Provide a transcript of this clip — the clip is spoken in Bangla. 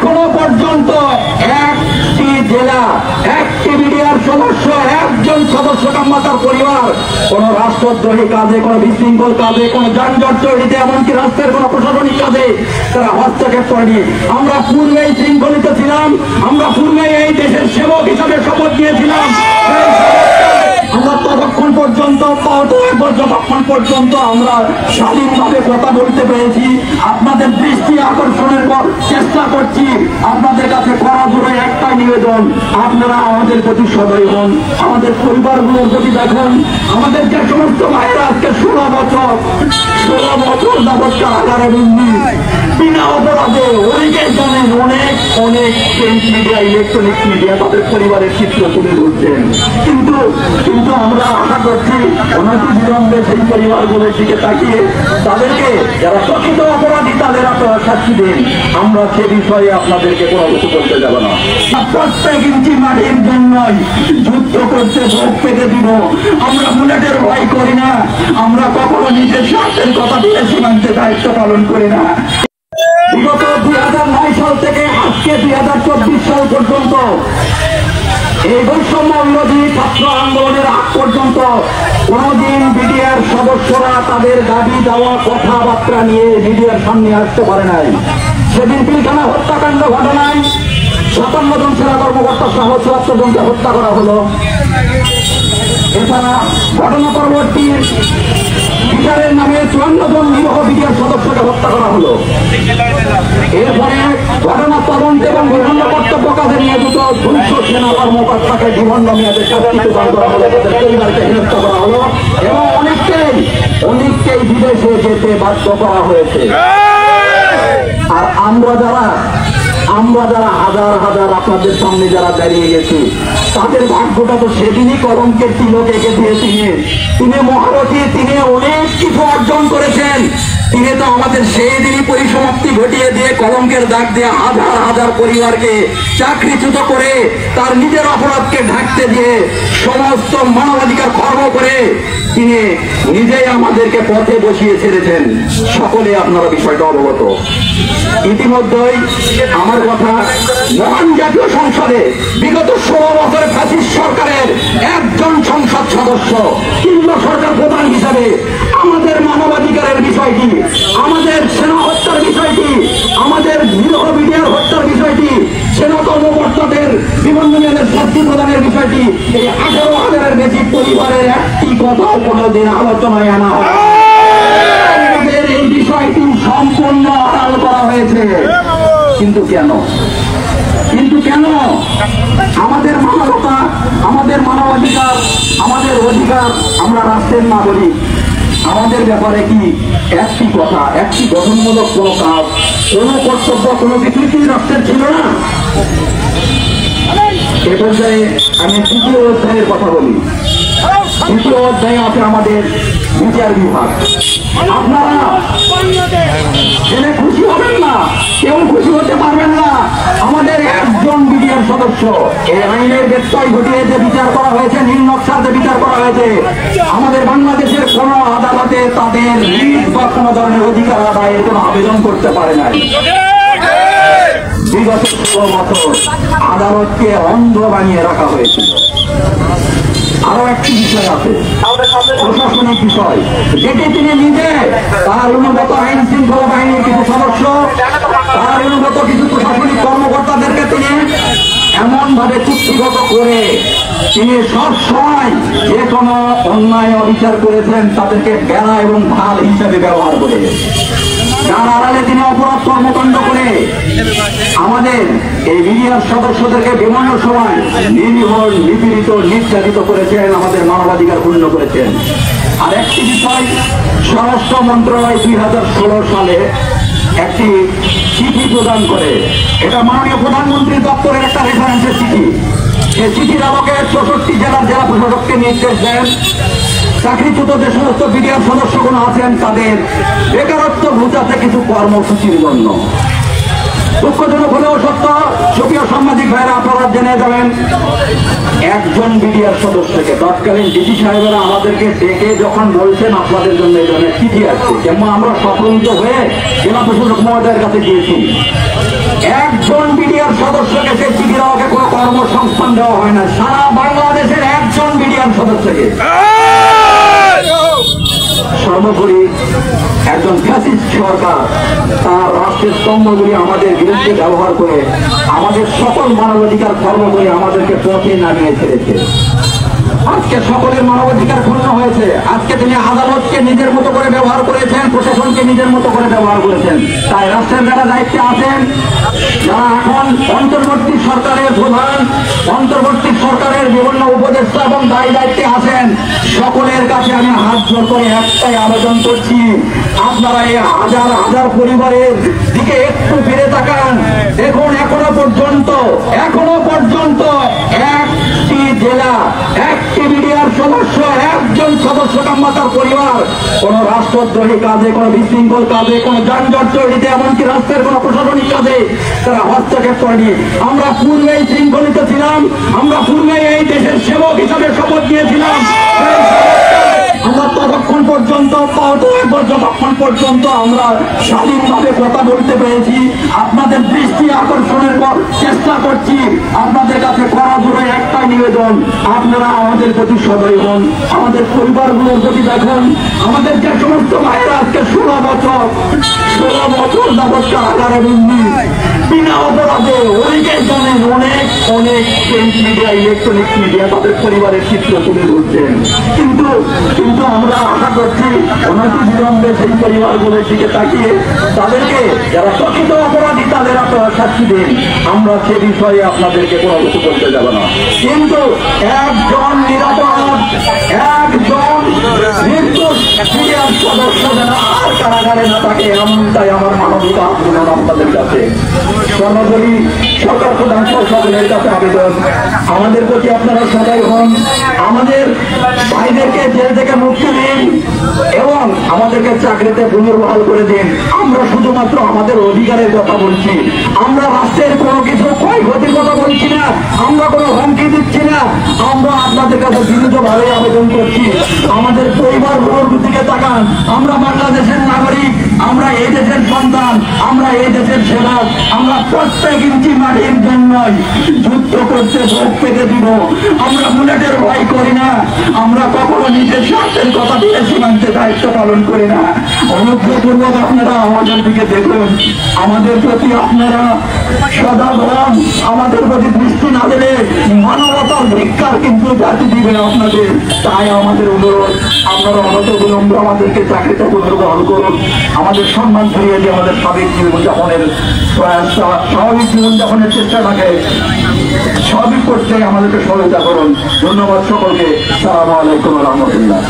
এখনো পর্যন্ত একটি জেলা, একটি মিডিয়ার সদস্য, একজন সদস্য কিংবা তার পরিবার কোন রাষ্ট্রদ্রোহী কাজে, কোন বিশৃঙ্খল কাজে, কোন যানজট তৈরিতে, এমনকি রাষ্ট্রের কোন প্রশাসনিক কাজে তারা হস্তক্ষেপ করেনি। আমরা পূর্বেই শৃঙ্খলিত ছিলাম, আমরা পূর্বেই এই দেশের সেবক হিসাবে শপথ নিয়েছিলাম। আমরা ততক্ষণ পর্যন্ত আমরা স্বাধীনভাবে কথা বলতে পেরেছি। আপনাদের দৃষ্টি আকর্ষণের চেষ্টা করছি। আপনাদের কাছে করা জোরে একটাই নিবেদন, আপনারা আমাদের প্রতি সদয় হন, আমাদের পরিবারগুলোর প্রতি দেখুন। আমাদের যে সমস্ত ভাইয়েরা আজকে 16 বছর যাবৎ কারাগারে বন্দী, বিনা অপরাধে, অনেকেই জানেন, অনেক প্রিন্ট মিডিয়া, ইলেকট্রনিক মিডিয়া তাদের পরিবারের চিত্র তুলে ধরছেন। কিন্তু আমরা আশা করছি অনতি বিলম্বে সেই পরিবারগুলোর দিকে তাকিয়ে তাদেরকে, যারা প্রকৃত অপরাধী তাদের আপনারা শাস্তি দিন। আমরা সে বিষয়ে আপনাদেরকে কোনো কিছু করতে যাব না। প্রত্যেক ইঞ্চি মাটির জন্যই যুদ্ধ করতে ভোগ পেতে দিব। আমরা বুলেটের ভয় করি না, আমরা কখনো নিজের স্বার্থের কথা দিয়ে সীমান্তে দায়িত্ব পালন করি না। বিগত 2009 সাল থেকে আজকে 2024 সাল পর্যন্ত এই বৈষম্য বিরোধী ছাত্র আন্দোলনের আগ পর্যন্ত কোনদিন বিডিআর সদস্যরা তাদের দাবি দেওয়া কথাবার্তা নিয়ে বিডিআর সামনে আসতে পারে নাই। সেদিন পিলখানা হত্যাকাণ্ড ঘটনায় 57 জন সেনা কর্মকর্তা সহ 74 জনকে হত্যা করা হলো। এছাড়া ঘটনা পরবর্তী বিচারের নামে 54 জন নিরীহ বিডিআর সদস্যকে হত্যা করা হলো। এরপরে ঘটনা তদন্ত এবং বিভিন্ন কর্তব্য কাজে নিয়োজিত 200 সেনা কর্মকর্তাকে বিভিন্ন মেয়াদে শাস্তি প্রদান করা হলো, তাদের পরিবারকে গ্রেফতার করা হলো এবং অনেককেই বিদেশে যেতে বাধ্য করা হয়েছে। আর আমরা যারা হাজার হাজার আপনাদের সামনে যারা দাঁড়িয়ে গেছি, তাদের ভাগ্যটা তো সেদিনই কলঙ্কের তিলক এঁকে দিয়ে তিনি মহারথী, তিনি অনেক কিছু অর্জন করেছেন। তিনি তো আমাদের সেই দিনই পরিসমাপ্তি ঘটিয়ে দিয়ে, কলঙ্কের দাগ দিয়ে হাজার হাজার পরিবারকে চাকরিচ্যুত করে, তার নিজের অপরাধকে ঢাকতে দিয়ে সমস্ত মানবাধিকার খর্ব করে তিনি নিজেই আমাদেরকে পথে বসিয়ে ছেড়েছেন। সকলে আপনারা বিষয়টা অবগত। ইতিমধ্যেই আমার কথা, মহান জাতীয় সংসদে বিগত 16 বছর ফ্যাসিস্ট সরকারের একজন সংসদ সদস্য, কেন্দ্র সরকার প্রধান হিসাবে আমাদের মানবাধিকারের বিষয়টি, আমাদের সেনা হত্যার বিষয়টি, আমাদের নিরীহ বিডিআর হত্যার বিষয়টি, সেনা কর্মকর্তাদের বিভিন্ন মেয়াদের শাস্তি প্রদানের বিষয়টি, এই 18,000-এর বেশি পরিবারের একটি কথাও কোনোদিন আলোচনায় আনা হয়। এই বিষয়টি সম্পূর্ণ আড়াল করা হয়েছে। কিন্তু কেন? আমাদের মানবতা, আমাদের মানবাধিকার, আমাদের অধিকার, আমরা রাষ্ট্রের নাগরিক, আমাদের ব্যাপারে কি একটি কথা, একটি গঠনমূলক কোনো কাজ, কোনো কর্তব্য, কোনো কিছুই রাষ্ট্রের ছিল না? এ পর্যায়ে আমি 2য় অধ্যায়ের কথা বলি। 2য় অধ্যায়ে আছে আমাদের বিচার বিভাগ। আপনারা জেনে খুশি হবেন না, কেউ খুশি হতে পারবেন না। আমাদের একজন বিডিআর সদস্য এই আইনের ব্যত্যয় ঘটিয়ে যে বিচার করা হয়েছে, নীল নকশার যে বিচার করা হয়েছে, আমাদের বাংলাদেশের কোন আদালতে তাদের রিট বা কোন ধরনের অধিকার আদায়ের কোন আবেদন করতে পারে নাই। বিগত 16 বছর আদালতকে অন্ধ বানিয়ে রাখা হয়েছিল। আরো একটি বিষয় আছে, প্রশাসনিক বিষয়, যেটি তিনি নিজে, তার অনুগত আইন শৃঙ্খলা বাহিনীর কিছু সদস্য, তার অনুগত কিছু প্রশাসনিক কর্মকর্তাদেরকে তিনি এমন ভাবে চুক্তিগত করে তিনি সব সময় যে কোনো অন্যায় অবিচার করেছেন তাদেরকে বেড়া এবং ঢাল হিসাবে ব্যবহার করে, যার আড়ালে তিনি অপরাধ কর্মকাণ্ড করে আমাদের এই বিডিআর সদস্যদেরকে বিভিন্ন সময় নিরীহ, নিপীড়িত, নির্যাতিত করেছেন, আমাদের মানবাধিকার ক্ষুণ্ণ করেছেন। আর একটি বিষয়, স্বরাষ্ট্র মন্ত্রণালয় 2016 সালে একটি চিঠি প্রদান করে, এটা মাননীয় প্রধানমন্ত্রীর দপ্তরের একটা রেফারেন্সের চিঠি। এই চিঠির আলোকে 64 জেলার জেলা প্রশাসককে নির্দেশ দেন, চাকরিচ্যুত যে সমস্ত বিডিআর সদস্যগণ আছেন তাদের বেকারত্ব ঘুচাতে কিছু কর্মসূচির জন্য। দুঃখজনক হলেও সত্য, সুপ্রিয় সাংবাদিক ভাইরা, আপনারা জেনে যাবেন, একজন বিডিআর সদস্যকে তৎকালীন ডিসি সাহেবেরা আমাদেরকে ডেকে যখন বলছেন আপনাদের জন্য এই ধরনের চিঠি আসছে, যেমন আমরা সফলিত হয়ে জেলা প্রশাসক মহোদয়ের কাছে গিয়েছি, একজন দেওয়া হয় না, সারা বাংলাদেশের একজন মিডিয়ার সদস্যকে। সর্বোপরি একজন ফ্যাসিস্ট সরকার তার রাষ্ট্রের স্তম্ভগুলি আমাদের বিরুদ্ধে ব্যবহার করে আমাদের সকল মানবাধিকার খর্ব করে আমাদেরকে পথে নামিয়ে ছেড়েছে। আজকে সকলের মানবাধিকার ক্ষুণ্ণ হয়েছে। আজকে তিনি আদালতকে নিজের মতো করে ব্যবহার করেছেন, প্রশাসনকে নিজের মতো করে ব্যবহার করেছেন। তাই রাষ্ট্রের যারা দায়িত্বে আছেন, যারা এখন অন্তর্বর্তী সরকারের প্রধান, অন্তর্বর্তী সরকারের বিভিন্ন উপদেষ্টা এবং দায়ী দায়িত্বে আছেন, সকলের কাছে আমি হাত জোর করে একটাই আবেদন করছি, আপনারা এই হাজার হাজার পরিবারের দিকে একটু ফিরে তাকান। দেখুন এখনো পর্যন্ত একটি জেলা, একটি মিডিয়ার সদস্য, একজন সদস্য কিংবা তার পরিবার কোন রাষ্ট্রদ্রোহী কাজে, কোন বিশৃঙ্খল কাজে, কোন যানজট তৈরিতে, এমনকি রাষ্ট্রের কোন প্রশাসনিক কাজে তারা হস্তক্ষেপ করেনি। আমরা পূর্বেই শৃঙ্খলিত ছিলাম, আমরা পূর্বেই এই দেশের সেবক হিসাবে শপথ নিয়েছিলাম। আমরা যতক্ষণ পর্যন্ত আমরা স্বাধীনভাবে কথা বলতে পেরেছি, আপনাদের দৃষ্টি আকর্ষণের চেষ্টা করছি। আপনাদের কাছে করা জোরে একটাই নিবেদন, আপনারা আমাদের প্রতি সদয় হন, আমাদের পরিবারগুলোর প্রতি দেখুন। আমাদের যে সমস্ত ভাইয়েরা আজকে 16 বছর যাবৎ কারাগারে বন্দী, বিনা অপরাধে, অনেকেই জানেন, অনেক প্রিন্ট মিডিয়া, ইলেকট্রনিক মিডিয়া তাদের পরিবারের চিত্র তুলে ধরছেন। কিন্তু আমরা আশা করছি অনতিবিলম্বে সেই পরিবারগুলোর দিকে তাকিয়ে তাদেরকে, যারা প্রকৃত অপরাধী তাদের আপনারা শাস্তি দিন। আমরা সে বিষয়ে আপনাদেরকে কোনো কিছু করতে যাব না। কিন্তু একজন নিরাপরাধ, একজন নির্দোষ মিডিয়ার সদস্য যেন আর কারাগারে না থাকে, এমনটাই আমার মানবিক আন্দোলন আপনাদের কাছে। সর্বোপরি সরকার প্রধান সকলের কাছে আবেদন, আমাদের প্রতি আপনারা সদয় হন, আমাদের ভাইদেরকে জেল থেকে মুক্তি দিন এবং আমাদেরকে চাকরিতে পুনর্বহাল করে দিন। আমরা শুধুমাত্র আমাদের অধিকারের কথা বলছি, আমরা রাষ্ট্রের কোনো কিছু ক্ষয়ক্ষতির কথা বলছি না, আমরা কোনো হুমকি দিচ্ছি না। আমরা আপনাদের কাছে বিনীতভাবে আবেদন করছি, আমাদের পরিবারগুলোর দিকে তাকান। আমরা বাংলাদেশের নাগরিক, আমরা এই দেশের সন্তান, আমরা এই দেশের সেবক। আমরা প্রত্যেক ইঞ্চি মাটির জন্যই যুদ্ধ করতে ভোট পেতে দিব। আমরা বুলেটের ভয় করি না, আমরা কখনো নিজের স্বার্থের কথা দিয়ে সীমান্তে দায়িত্ব পালন করি না। অনুগ্রহপূর্বক আপনারা আমাদের দিকে দেখুন, আমাদের প্রতি আপনারা সদা হন, আমাদের প্রতি দৃষ্টি না দিলে মানবতার ধিক্কার কিন্তু জাতি দিবে আপনাদের। তাই আমাদের অনুরোধ, আপনারা অনতিবিলম্বে আমাদেরকে চাকরিতে পুনর্বহাল করুন, আমাদের সম্মান ফিরিয়ে দিয়ে আমাদের স্বাভাবিক জীবনযাপনের চেষ্টাটাকে স্বাভাবিক করতে আমাদেরকে সহায়তা করুন। ধন্যবাদ সকলকে। আসসালামু আলাইকুম ওয়া রাহমাতুল্লাহ।